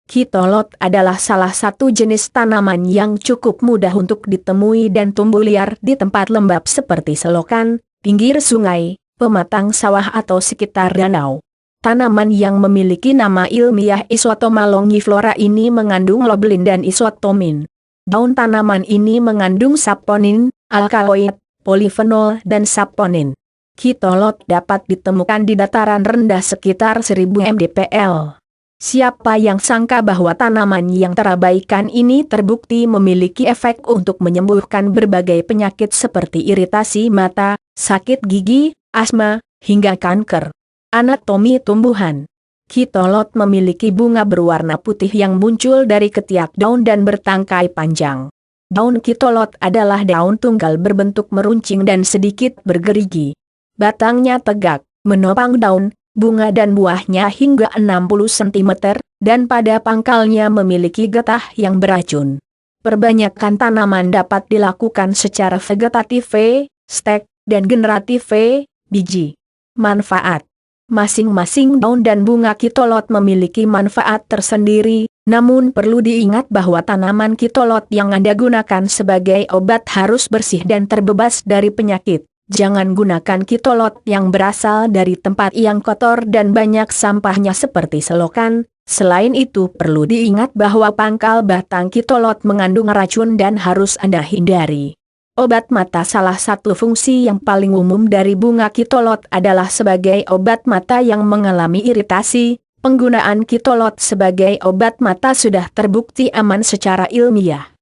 Kitolot adalah salah satu jenis tanaman yang cukup mudah untuk ditemui dan tumbuh liar di tempat lembab seperti selokan, pinggir sungai, pematang sawah atau sekitar danau. Tanaman yang memiliki nama ilmiah Isotoma longiflora ini mengandung lobelin dan isotomin. Daun tanaman ini mengandung saponin, alkaloid, polifenol dan saponin. Kitolot dapat ditemukan di dataran rendah sekitar 1000 mdpl. Siapa yang sangka bahwa tanaman yang terabaikan ini terbukti memiliki efek untuk menyembuhkan berbagai penyakit seperti iritasi mata, sakit gigi, asma, hingga kanker. Anatomi tumbuhan. Kitolot memiliki bunga berwarna putih yang muncul dari ketiak daun dan bertangkai panjang. Daun kitolot adalah daun tunggal berbentuk meruncing dan sedikit bergerigi. Batangnya tegak, menopang daun, bunga dan buahnya hingga 60 cm, dan pada pangkalnya memiliki getah yang beracun. Perbanyakan tanaman dapat dilakukan secara vegetatif, stek, dan generatif, biji. Manfaat. Masing-masing daun dan bunga kitolot memiliki manfaat tersendiri, namun perlu diingat bahwa tanaman kitolot yang Anda gunakan sebagai obat harus bersih dan terbebas dari penyakit. Jangan gunakan kitolot yang berasal dari tempat yang kotor dan banyak sampahnya seperti selokan. Selain itu perlu diingat bahwa pangkal batang kitolot mengandung racun dan harus Anda hindari. Obat mata. Salah satu fungsi yang paling umum dari bunga kitolot adalah sebagai obat mata yang mengalami iritasi. Penggunaan kitolot sebagai obat mata sudah terbukti aman secara ilmiah.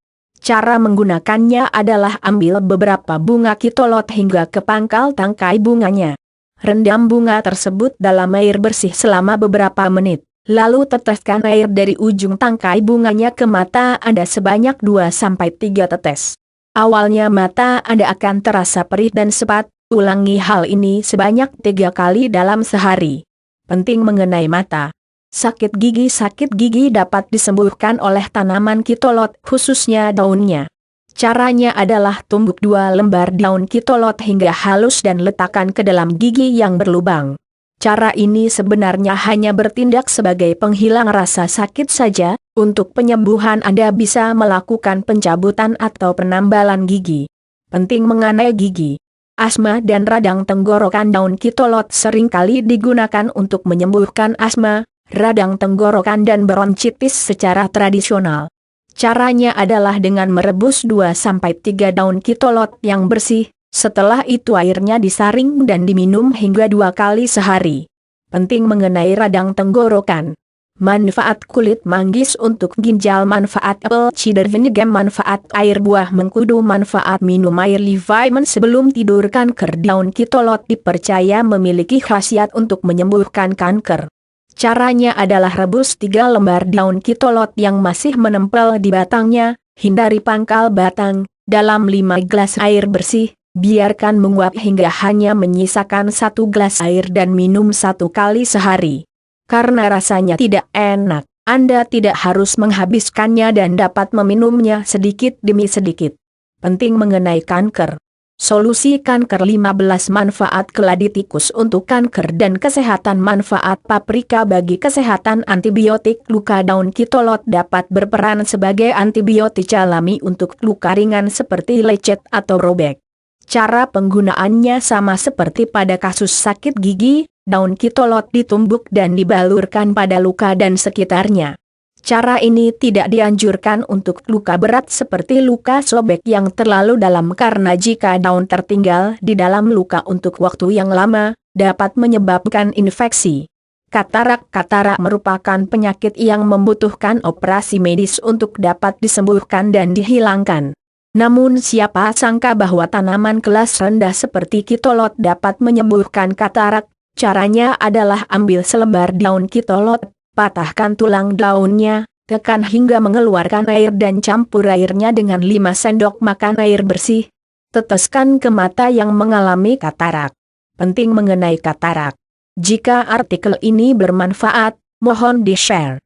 Cara menggunakannya adalah ambil beberapa bunga kitolot hingga ke pangkal tangkai bunganya. Rendam bunga tersebut dalam air bersih selama beberapa menit. Lalu teteskan air dari ujung tangkai bunganya ke mata Anda sebanyak 2-3 tetes. Awalnya mata Anda akan terasa perih dan sepat, ulangi hal ini sebanyak 3 kali dalam sehari. Penting mengenai mata. Sakit gigi dapat disembuhkan oleh tanaman kitolot, khususnya daunnya. Caranya adalah tumbuk 2 lembar daun kitolot hingga halus dan letakkan ke dalam gigi yang berlubang. Cara ini sebenarnya hanya bertindak sebagai penghilang rasa sakit saja. Untuk penyembuhan Anda bisa melakukan pencabutan atau penambalan gigi. Penting mengenai gigi. Asma dan radang tenggorokan. Daun kitolot seringkali digunakan untuk menyembuhkan asma, radang tenggorokan dan bronkitis secara tradisional. Caranya adalah dengan merebus 2-3 daun kitolot yang bersih, setelah itu airnya disaring dan diminum hingga 2 kali sehari. Penting mengenai radang tenggorokan. Manfaat kulit manggis untuk ginjal, manfaat apple cider vinegar, manfaat air buah mengkudu, manfaat minum air vitamin sebelum tidur. Kanker. Daun kitolot dipercaya memiliki khasiat untuk menyembuhkan kanker. Caranya adalah rebus 3 lembar daun kitolot yang masih menempel di batangnya, hindari pangkal batang, dalam 5 gelas air bersih, biarkan menguap hingga hanya menyisakan 1 gelas air dan minum 1 kali sehari. Karena rasanya tidak enak, Anda tidak harus menghabiskannya dan dapat meminumnya sedikit demi sedikit. Penting mengenai kanker. Solusi kanker. 15 manfaat keladi tikus untuk kanker dan kesehatan. Manfaat paprika bagi kesehatan. Antibiotik luka. Daun kitolot dapat berperan sebagai antibiotik alami untuk luka ringan seperti lecet atau robek. Cara penggunaannya sama seperti pada kasus sakit gigi. Daun kitolot ditumbuk dan dibalurkan pada luka dan sekitarnya. Cara ini tidak dianjurkan untuk luka berat seperti luka sobek yang terlalu dalam karena jika daun tertinggal di dalam luka untuk waktu yang lama, dapat menyebabkan infeksi. Katarak. Katarak merupakan penyakit yang membutuhkan operasi medis untuk dapat disembuhkan dan dihilangkan. Namun siapa sangka bahwa tanaman kelas rendah seperti kitolot dapat menyembuhkan katarak. Caranya adalah ambil selembar daun kitolot, patahkan tulang daunnya, tekan hingga mengeluarkan air dan campur airnya dengan 5 sendok makan air bersih. Teteskan ke mata yang mengalami katarak. Penting mengenai katarak. Jika artikel ini bermanfaat, mohon di-share.